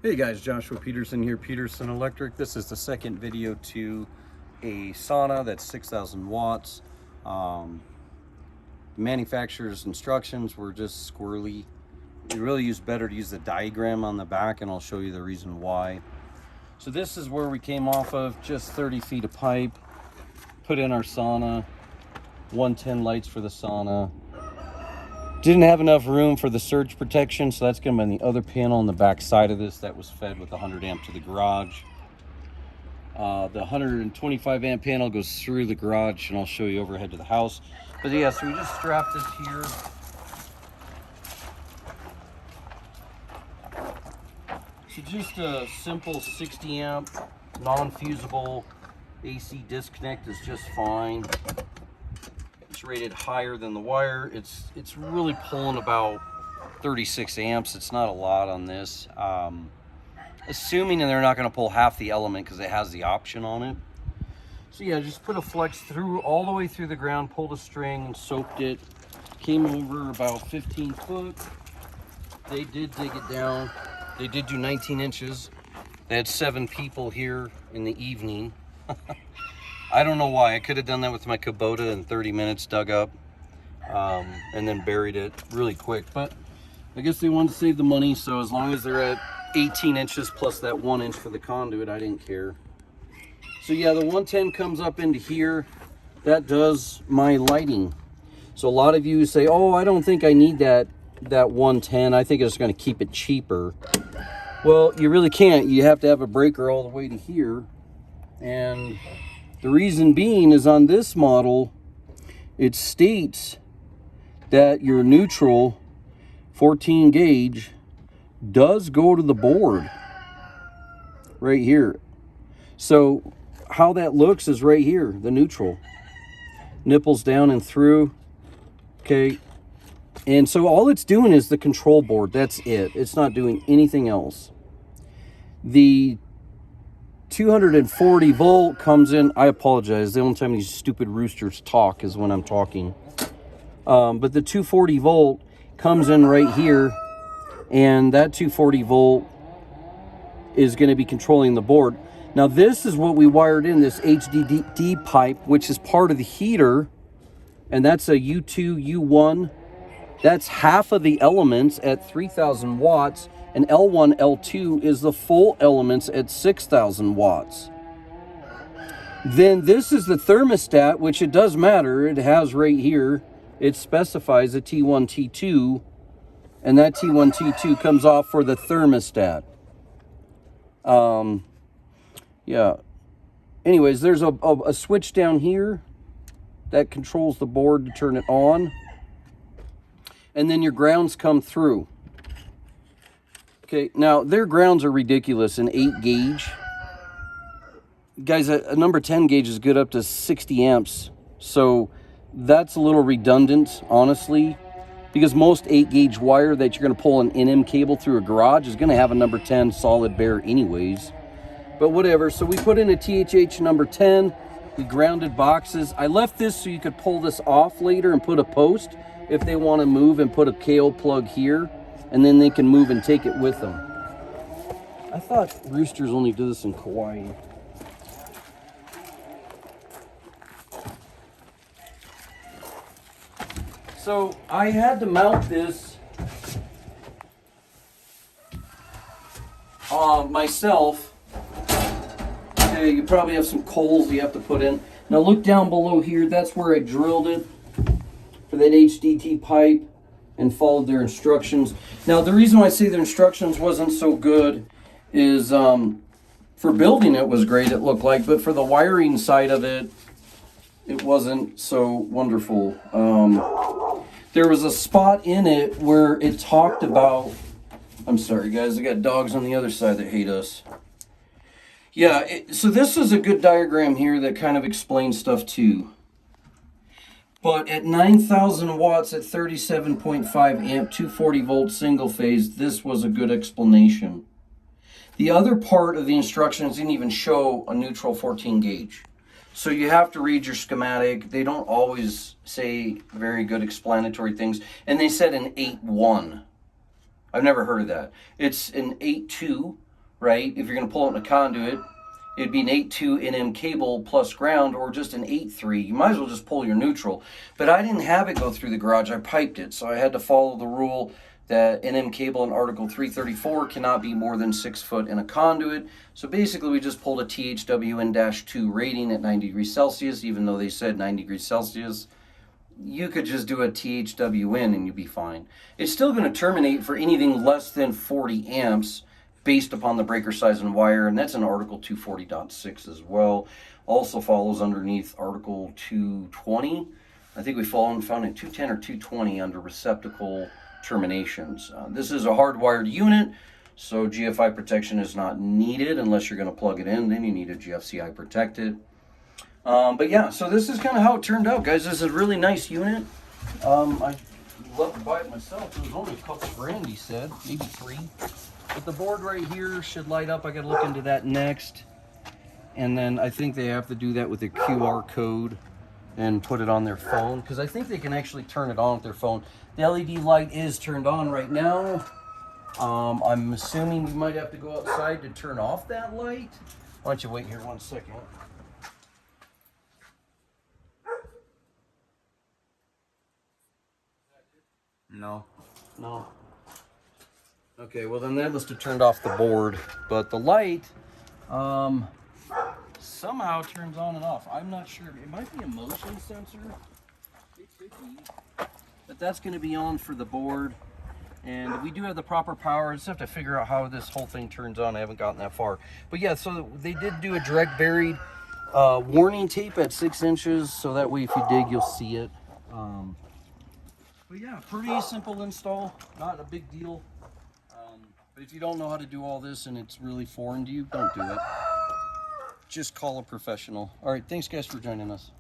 Hey guys, Joshua Peterson here, Peterson Electric. This is the second video to a sauna that's 6,000 watts. Manufacturer's instructions were just squirrely. It really better to use the diagram on the back, and I'll show you the reason why. So this is where we came off of, just 30 feet of pipe, put in our sauna, 110 lights for the sauna. Didn't have enough room for the surge protection, so that's going to be on the other panel on the back side of this that was fed with 100 amp to the garage. The 125 amp panel goes through the garage, and I'll show you overhead to the house. But yeah, so we just strapped this here. So just a simple 60 amp non-fusible AC disconnect is just fine. It's rated higher than the wire. It's really pulling about 36 amps. It's not a lot on this. Assuming that they're not going to pull half the element because it has the option on it. So yeah, just put a flex through all the way through the ground, pulled a string and soaked it. Came over about 15 foot. They did dig it down. They did do 19 inches. They had 7 people here in the evening. I don't know why. I could have done that with my Kubota in 30 minutes, dug up, and then buried it really quick. But I guess they wanted to save the money, so as long as they're at 18 inches plus that 1 inch for the conduit, I didn't care. So yeah, the 110 comes up into here. That does my lighting. So a lot of you say, oh, I don't think I need that 110. I think it's going to keep it cheaper. Well, you really can't. You have to have a breaker all the way to here. And the reason being is on this model, it states that your neutral 14 gauge does go to the board right here. So how that looks is right here, the neutral. Nipples down and through, okay? And so all it's doing is the control board, that's it. It's not doing anything else. The 240 volt comes in. I apologize. The only time these stupid roosters talk is when I'm talking. But the 240 volt comes in right here, and that 240 volt is going to be controlling the board. Now this is what we wired in, this HDD pipe, which is part of the heater, and that's a U2, U1. That's half of the elements at 3,000 watts. And L1, L2 is the full elements at 6,000 watts. Then this is the thermostat, which it does matter. It has right here, it specifies a T1, T2, and that T1, T2 comes off for the thermostat. Yeah. Anyways, there's a switch down here that controls the board to turn it on. And then your grounds come through. Okay, now their grounds are ridiculous, an 8 gauge. Guys, a number 10 gauge is good up to 60 amps. So that's a little redundant, honestly, because most 8 gauge wire that you're going to pull an NM cable through a garage is going to have a number 10 solid bare anyways. But whatever, so we put in a THH number 10. We grounded boxes. I left this so you could pull this off later and put a post if they want to move and put a KO plug here. And then they can move and take it with them. I thought roosters only do this in Kauai. So I had to mount this myself. Okay, you probably have some coals you have to put in. Now look down below here. That's where I drilled it for that HDT pipe and followed their instructions. Now the reason why I say their instructions wasn't so good is for building it was great, it looked like, but for the wiring side of it, it wasn't so wonderful. There was a spot in it where it talked about, I'm sorry guys, I got dogs on the other side that hate us. Yeah, so this is a good diagram here that kind of explains stuff too. But at 9,000 watts at 37.5 amp, 240 volt single phase, this was a good explanation. The other part of the instructions didn't even show a neutral 14 gauge. So you have to read your schematic. They don't always say very good explanatory things. And they said an 8.1. I've never heard of that. It's an 8.2 right? If you're going to pull it in a conduit, it'd be an 8.2 NM cable plus ground, or just an 8.3. You might as well just pull your neutral. But I didn't have it go through the garage. I piped it, so I had to follow the rule that NM cable in Article 334 cannot be more than 6 foot in a conduit. So basically we just pulled a THWN-2 rating at 90 degrees Celsius, even though they said 90 degrees Celsius. You could just do a THWN and you'd be fine. It's still going to terminate for anything less than 40 amps based upon the breaker size and wire, and that's in Article 240.6 as well. Also follows underneath Article 220. I think we found it 210 or 220 under receptacle terminations. This is a hardwired unit, so GFI protection is not needed unless you're going to plug it in. Then you need a GFCI protected. But yeah, so this is kind of how it turned out, guys. This is a really nice unit. I love to buy it myself. It was only a couple grand, he said, maybe 3. But the board right here should light up. I got to look into that next. And then I think they have to do that with a QR code and put it on their phone, because I think they can actually turn it on with their phone. The LED light is turned on right now. I'm assuming you might have to go outside to turn off that light. Why don't you wait here 1 second? No. Okay, well then that must have turned off the board, but the light somehow turns on and off. I'm not sure. It might be a motion sensor. It could be. But that's going to be on for the board. And we do have the proper power. I just have to figure out how this whole thing turns on. I haven't gotten that far. But yeah, so they did do a direct buried warning tape at 6 inches, so that way if you dig, you'll see it. But yeah, pretty simple install, not a big deal. But if you don't know how to do all this and it's really foreign to you, don't do it. Just call a professional. All right, thanks guys for joining us.